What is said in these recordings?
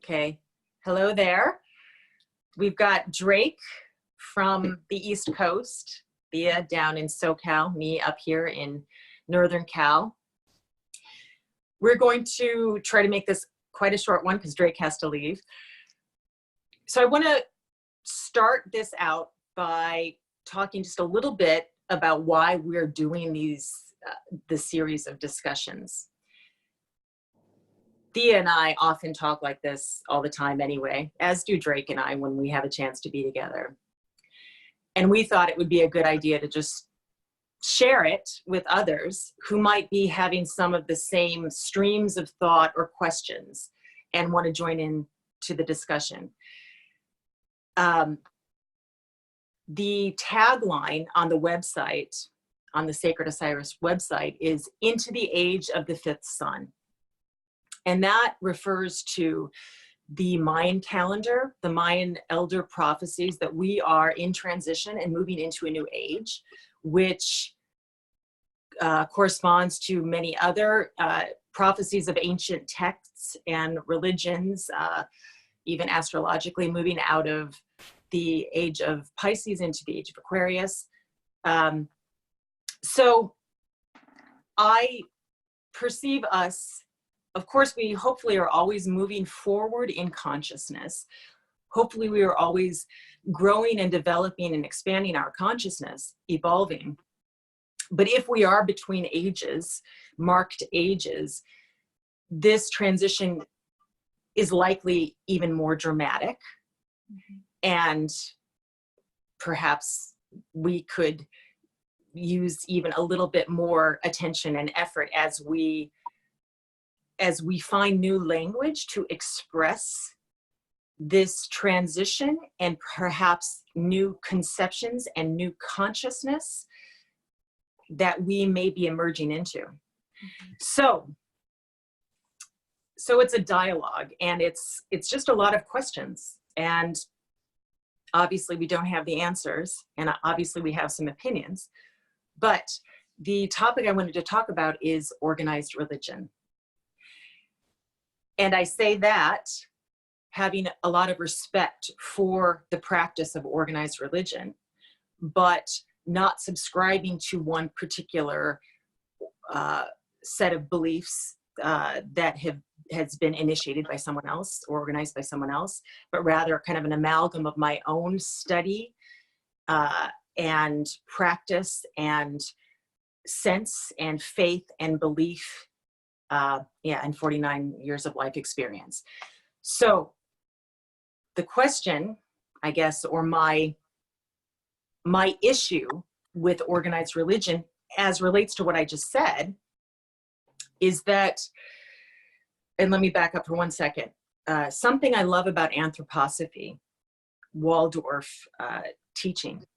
Okay. Hello there. We've got Drake from the East Coast, Thea down in SoCal, me up here in Northern Cal. We're going to try to make this quite a short one because Drake has to leave. So I want to start this out by talking just a little bit about why we're doing this series of discussions. Thea and I often talk like this all the time anyway, as do Drake and I when we have a chance to be together. And we thought it would be a good idea to just share it with others who might be having some of the same streams of thought or questions and want to join in to the discussion. The tagline on the website, on the Sacred Osiris website, is "Into the Age of the Fifth Sun." And that refers to the Mayan calendar, the Mayan elder prophecies that we are in transition and moving into a new age, which corresponds to many other prophecies of ancient texts and religions, even astrologically, moving out of the age of Pisces into the age of Aquarius. So I perceive us, of course, we hopefully are always moving forward in consciousness. Hopefully we are always growing and developing and expanding our consciousness, evolving. But if we are between ages, marked ages, this transition is likely even more dramatic. Mm-hmm. And perhaps we could use even a little bit more attention and effort as we find new language to express this transition and perhaps new conceptions and new consciousness that we may be emerging into. Mm-hmm. So it's a dialogue, and it's just a lot of questions, and obviously we don't have the answers, and obviously we have some opinions, but the topic I wanted to talk about is organized religion. And I say that having a lot of respect for the practice of organized religion, but not subscribing to one particular set of beliefs that has been initiated by someone else or organized by someone else, but rather kind of an amalgam of my own study and practice and sense and faith and belief, and 49 years of life experience. So the question, I guess, or my issue with organized religion as relates to what I just said is that, and let me back up for 1 second. Something I love about anthroposophy, Waldorf teaching,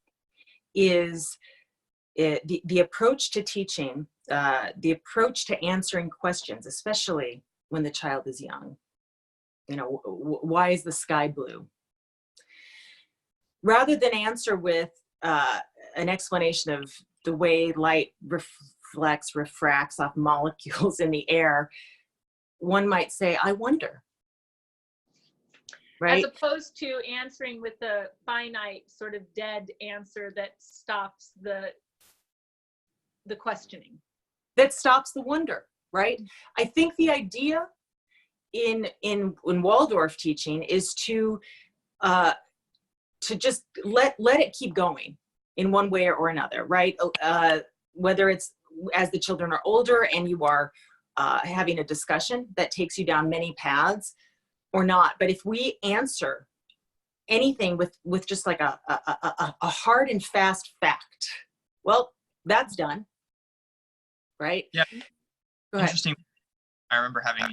is the approach to teaching, the approach to answering questions, especially when the child is young. You know, why is the sky blue? Rather than answer with an explanation of the way light refracts off molecules in the air, one might say, I wonder. Right? As opposed to answering with the finite, sort of dead answer that stops the questioning. That stops the wonder, right? I think the idea in Waldorf teaching is to just let it keep going in one way or another, right? Whether it's as the children are older and you are having a discussion that takes you down many paths or not. But if we answer anything with just like a hard and fast fact, well, that's done, right? Yeah. Go ahead. Interesting. I remember having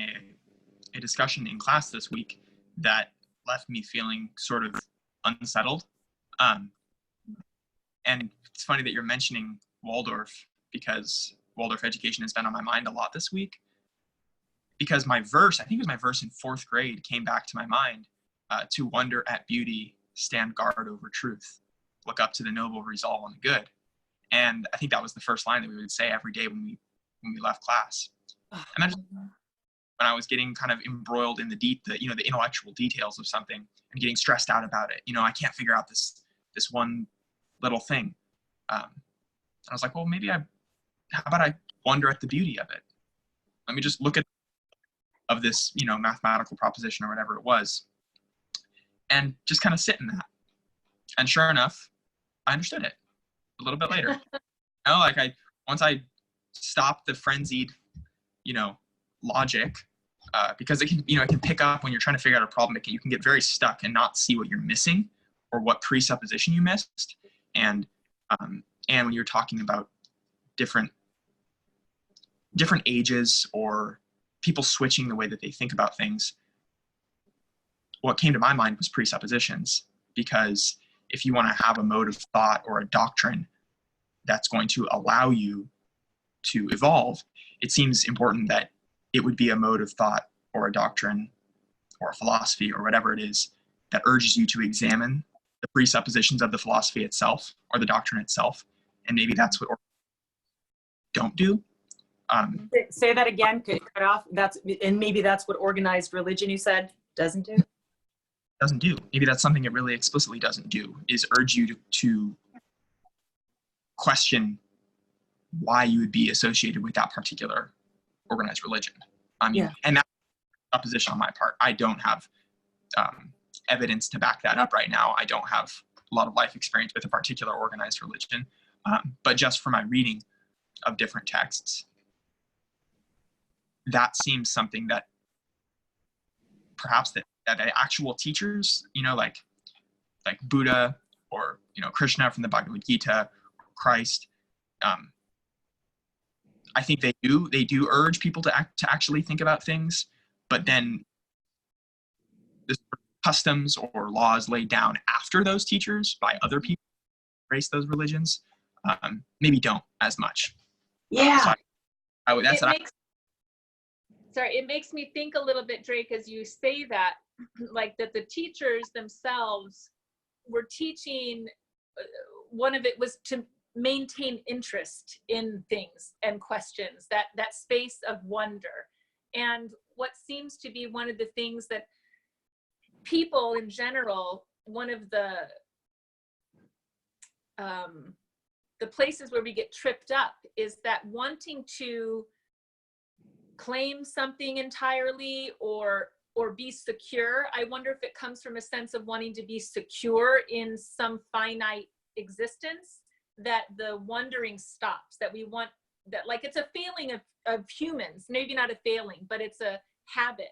a discussion in class this week that left me feeling sort of unsettled. And it's funny that you're mentioning Waldorf, because Waldorf education has been on my mind a lot this week. Because my verse, I think it was my verse in 4th grade, came back to my mind. To wonder at beauty, stand guard over truth, look up to the noble, resolve on the good. And I think that was the first line that we would say every day when we left class. And when I was getting kind of embroiled in the intellectual details of something and getting stressed out about it. I can't figure out this one little thing. I was like, well, how about I wonder at the beauty of it? Let me just look at of this, mathematical proposition or whatever it was, and just kind of sit in that. And sure enough, I understood it a little bit later. Once I stopped the frenzied, logic, because it can pick up when you're trying to figure out a problem. You can get very stuck and not see what you're missing or what presupposition you missed. And when you're talking about different ages or people switching the way that they think about things, what came to my mind was presuppositions, because if you want to have a mode of thought or a doctrine that's going to allow you to evolve, it seems important that it would be a mode of thought or a doctrine or a philosophy or whatever it is that urges you to examine the presuppositions of the philosophy itself or the doctrine itself. And maybe that's what don't do. Say that again, could cut off. Maybe that's what organized religion, you said, doesn't do? Doesn't do. Maybe that's something it really explicitly doesn't do, is urge you to question why you would be associated with that particular organized religion. And that's a position on my part. I don't have evidence to back that up right now. I don't have a lot of life experience with a particular organized religion, but just from my reading of different texts, that seems something that perhaps that actual teachers, like Buddha or Krishna from the Bhagavad Gita, or Christ, I think they do urge people to actually think about things, but then the customs or laws laid down after those teachers by other people who embrace those religions maybe don't as much. Yeah. It makes me think a little bit, Drake, as you say that, like that the teachers themselves were teaching, one of it was to maintain interest in things and questions, that space of wonder. And what seems to be one of the things that people in general, one of the places where we get tripped up is that wanting to claim something entirely or be secure. I wonder if it comes from a sense of wanting to be secure in some finite existence, that the wondering stops, that we want that, like it's a failing of humans, maybe not a failing, but it's a habit.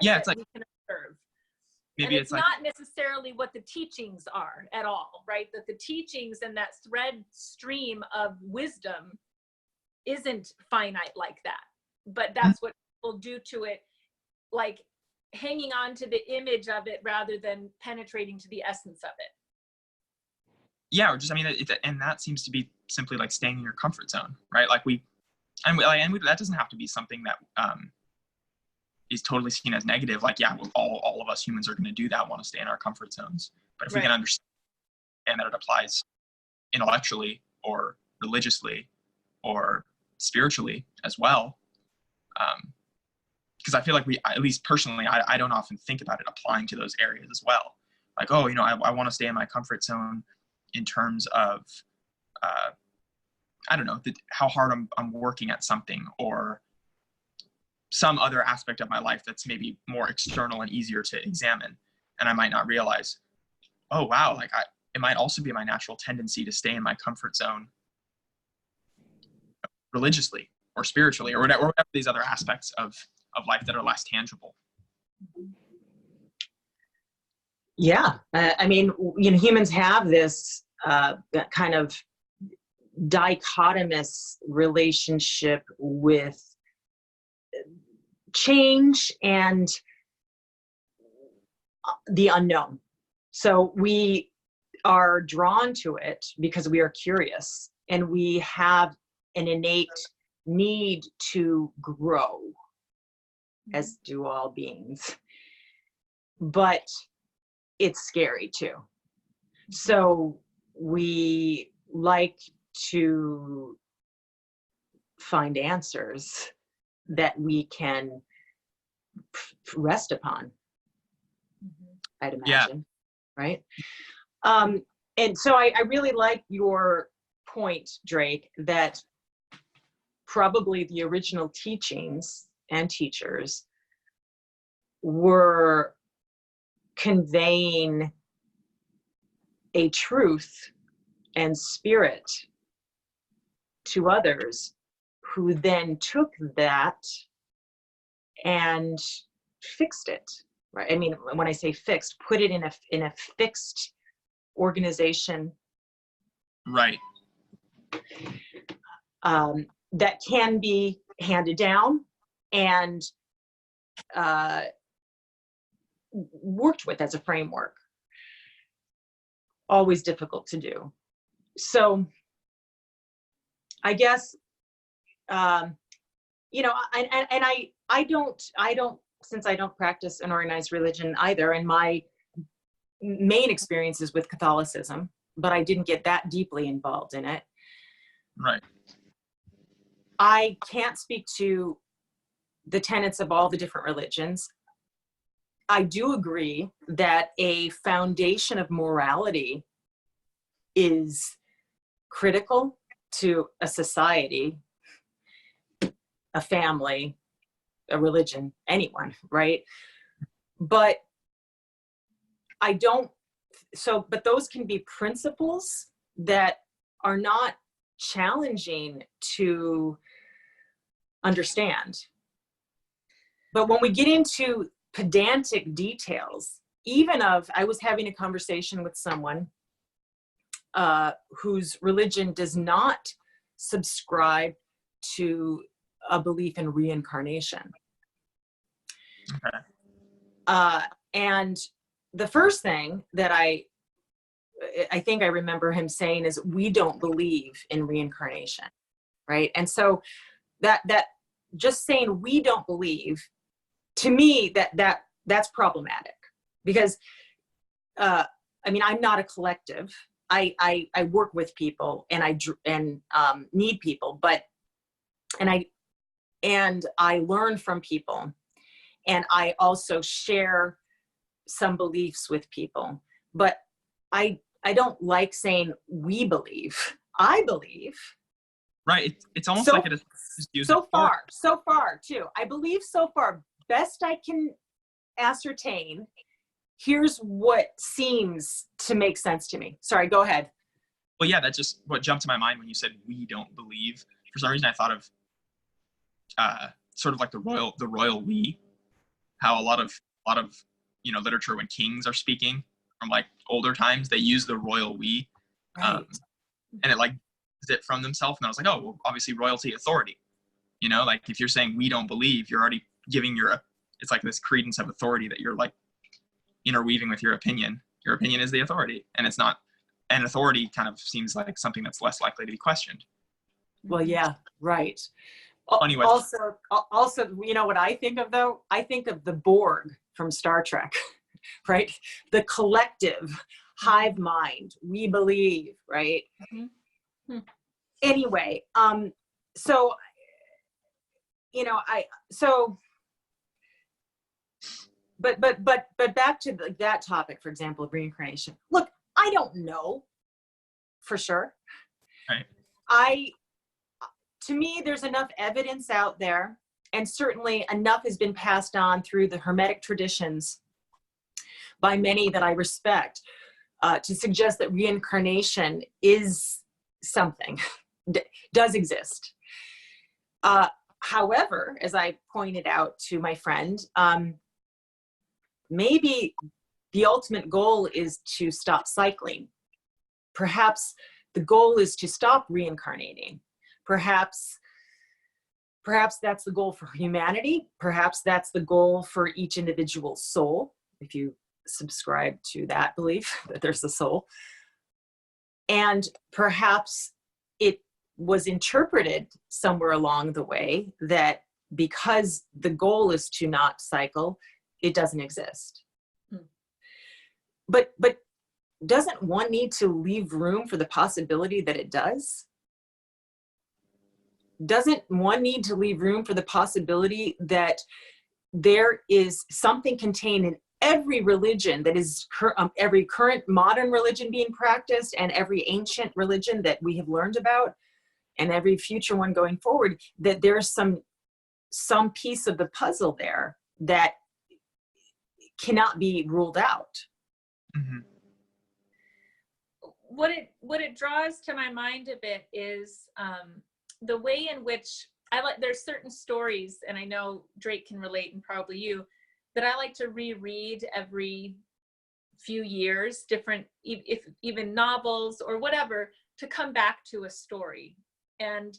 It's like we can observe. Maybe and it's not necessarily what the teachings are at all, right? That the teachings and that thread stream of wisdom isn't finite like that, but that's what people do to it, like hanging on to the image of it rather than penetrating to the essence of it. Yeah, or just, and that seems to be simply like staying in your comfort zone, right? That doesn't have to be something that is totally seen as negative. Like, yeah, all of us humans are going to do that, want to stay in our comfort zones. But if we can understand that it applies intellectually or religiously or spiritually as well, because I feel like at least personally, I don't often think about it applying to those areas as well. Like, I want to stay in my comfort zone in terms of, I don't know, how hard I'm working at something, or some other aspect of my life that's maybe more external and easier to examine. And I might not realize, oh, wow, it might also be my natural tendency to stay in my comfort zone religiously or spiritually or whatever these other aspects of life that are less tangible. Yeah. Humans have this kind of dichotomous relationship with change and the unknown. So we are drawn to it because we are curious, and we have an innate need to grow, as do all beings. But it's scary too. So we like to find answers that we can rest upon, I'd Yeah. imagine, right? And so I really like your point, Drake, that probably the original teachings and teachers were conveying a truth and spirit to others, who then took that and fixed it, right? I mean, when I say fixed, put it in a fixed organization, Right. that can be handed down and worked with as a framework. Always difficult to do. So I guess, you know, and I don't, since I don't practice an organized religion either, and my main experience is with Catholicism, but I didn't get that deeply involved in it. Right. I can't speak to the tenets of all the different religions. I do agree that a foundation of morality is critical to a society, a family, a religion, anyone, right? But I don't, but those can be principles that are not challenging to understand. But when we get into pedantic details, I was having a conversation with someone whose religion does not subscribe to a belief in reincarnation. Okay. And the first thing that I think I remember him saying is, we don't believe in reincarnation, right? And so that just saying we don't believe, to me, that's problematic, because I mean, I'm not a collective. I work with people, and I need people, and I learn from people, and I also share some beliefs with people. But I don't like saying we believe. I believe. Right. It's almost like it is so far too. I believe so far, best I can ascertain. Here's what seems to make sense to me. Sorry, go ahead. Well, yeah, that's just what jumped to my mind when you said we don't believe. For some reason, I thought of sort of like the royal we. How a lot of literature, when kings are speaking from like older times, they use the royal we, Right. and it like is it from themselves. And I was like, oh, well, obviously royalty, authority. Like if you're saying we don't believe, you're already giving it's like this credence of authority that you're like interweaving with your opinion. Your opinion is the authority, and it's not. And authority kind of seems like something that's less likely to be questioned. Well, yeah, right. Anyway. Also, you know what I think of, though? I think of the Borg from Star Trek, right? The collective hive mind. We believe, right? Mm-hmm. Anyway, so, but back to that topic, for example, of reincarnation. Look, I don't know for sure. Right. To me, there's enough evidence out there, and certainly enough has been passed on through the Hermetic traditions by many that I respect, to suggest that reincarnation is something, does exist. However, as I pointed out to my friend, maybe the ultimate goal is to stop cycling. Perhaps the goal is to stop reincarnating. Perhaps that's the goal for humanity. Perhaps that's the goal for each individual soul, if you subscribe to that belief that there's a soul. And perhaps it was interpreted somewhere along the way that because the goal is to not cycle, it doesn't exist. But doesn't one need to leave room for the possibility that it does? Doesn't one need to leave room for the possibility that there is something contained in every religion that is every current modern religion being practiced, and every ancient religion that we have learned about, and every future one going forward, that there's some piece of the puzzle there that cannot be ruled out. Mm-hmm. What it draws to my mind a bit is the way in which there's certain stories, and I know Drake can relate, and probably you, that I like to reread every few years, different, if even novels or whatever, to come back to a story. And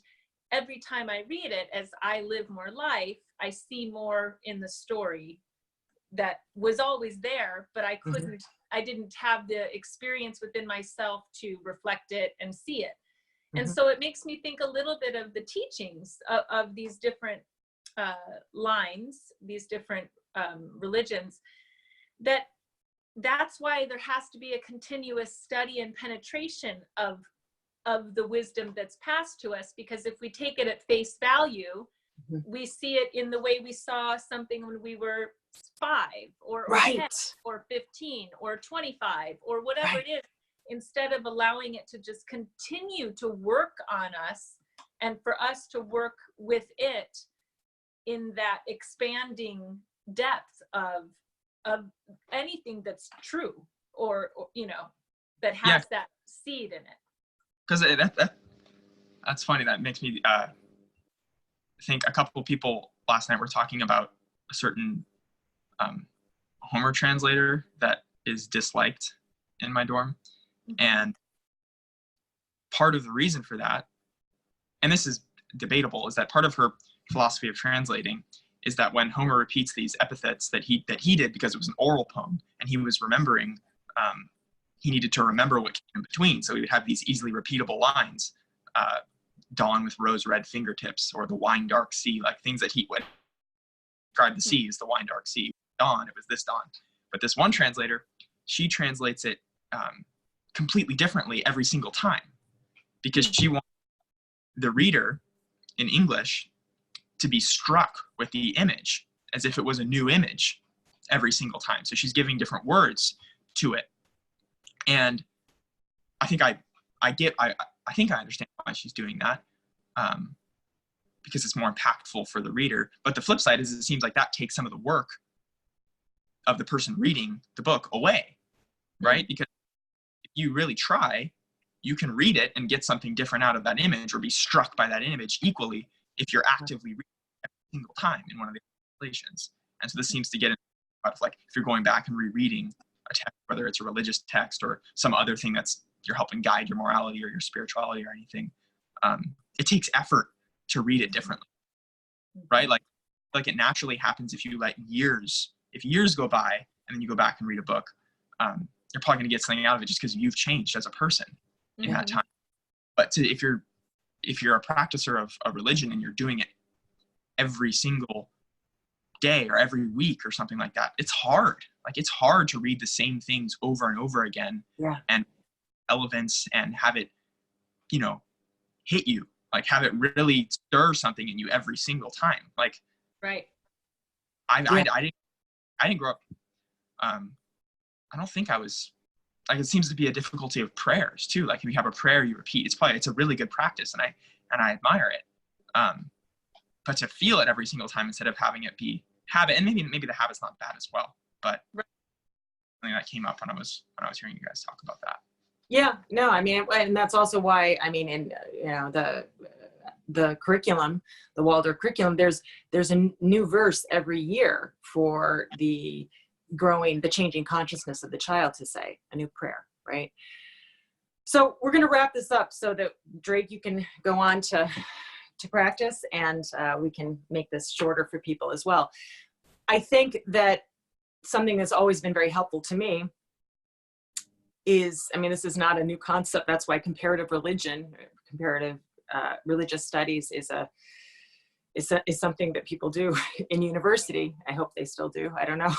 every time I read it, as I live more life, I see more in the story that was always there, but I couldn't, I didn't have the experience within myself to reflect it and see it. And so it makes me think a little bit of the teachings of these different lines, these different religions, that's why there has to be a continuous study and penetration of the wisdom that's passed to us, because if we take it at face value, we see it in the way we saw something when we were 5 or 10 or 15 or 25 or whatever it is, instead of allowing it to just continue to work on us and for us to work with it in that expanding depth of anything that's true or you know, that has that seed in it. Because that's funny. That makes me think a couple of people last night were talking about a certain Homer translator that is disliked in my dorm. And part of the reason for that, and this is debatable, is that part of her philosophy of translating is that when Homer repeats these epithets that he did because it was an oral poem and he was remembering, he needed to remember what came in between. So he would have these easily repeatable lines, dawn with rose red fingertips, or the wine dark sea, like things that he would describe the sea as the wine dark sea. Dawn, it was this dawn. But this one translator, she translates it completely differently every single time, because she wants the reader in English to be struck with the image as if it was a new image every single time. So she's giving different words to it. And I think I think I understand why she's doing that, because it's more impactful for the reader. But the flip side is, it seems like that takes some of the work of the person reading the book away, right? Because if you really try, you can read it and get something different out of that image, or be struck by that image equally if you're actively reading it every single time in one of the translations. And so this seems to get into, like, if you're going back and rereading a text, whether it's a religious text or some other thing that's you're helping guide your morality or your spirituality or anything, it takes effort to read it differently, right? Like it naturally happens if you let if years go by and then you go back and read a book, you're probably going to get something out of it just because you've changed as a person in that time. But if you're a practicer of a religion and you're doing it every single day or every week or something like that, it's hard. Like, it's hard to read the same things over and over again and relevance and have it, hit you, like have it really stir something in you every single time. Like, I didn't grow up. I don't think I was, like, it seems to be a difficulty of prayers too. Like, if you have a prayer you repeat, it's a really good practice, and I admire it. But to feel it every single time instead of having it be habit, and maybe the habit's not bad as well, but something that came up when I was hearing you guys talk about that. Yeah, no, I mean, and that's also why, I mean, in the curriculum, the Waldorf curriculum, there's a new verse every year for the changing consciousness of the child to say a new prayer, right? So we're going to wrap this up so that, Drake, you can go on to practice, and we can make this shorter for people as well. I think that something that's always been very helpful to me is, I mean, this is not a new concept. That's why comparative religious studies is something that people do in university. I hope they still do. I don't know.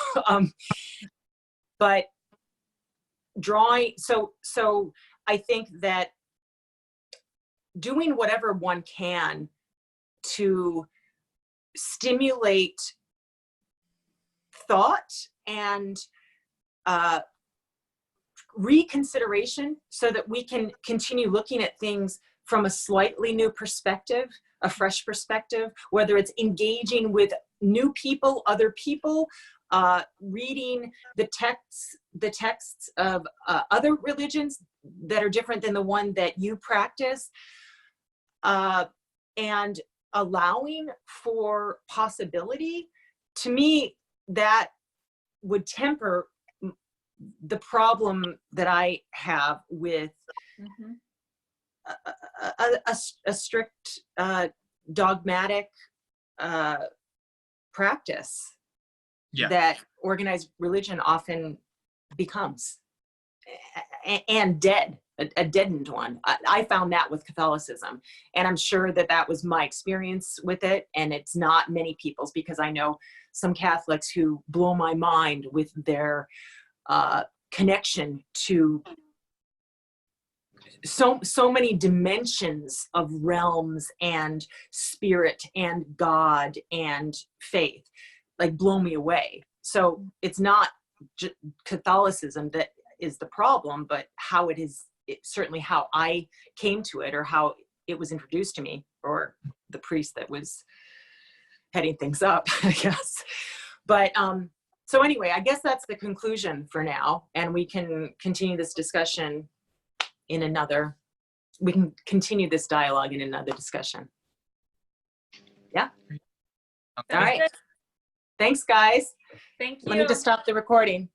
But drawing, so I think that doing whatever one can to stimulate thought and reconsideration so that we can continue looking at things from a slightly new perspective, a fresh perspective, whether it's engaging with new people, other people, reading the texts of other religions that are different than the one that you practice, and allowing for possibility. To me, that would temper the problem that I have with a strict dogmatic practice that organized religion often becomes, and a deadened one. I found that with Catholicism, and I'm sure that that was my experience with it, and it's not many people's, because I know some Catholics who blow my mind with their connection to so many dimensions of realms and spirit and God and faith, like, blow me away. So it's not Catholicism that is the problem, but how it is, certainly how I came to it, or how it was introduced to me, or the priest that was heading things up, I guess. But so anyway, I guess that's the conclusion for now, and we can continue this discussion we can continue this dialogue in another discussion. Yeah. All right. Thanks, guys. Thank you. Let me just stop the recording.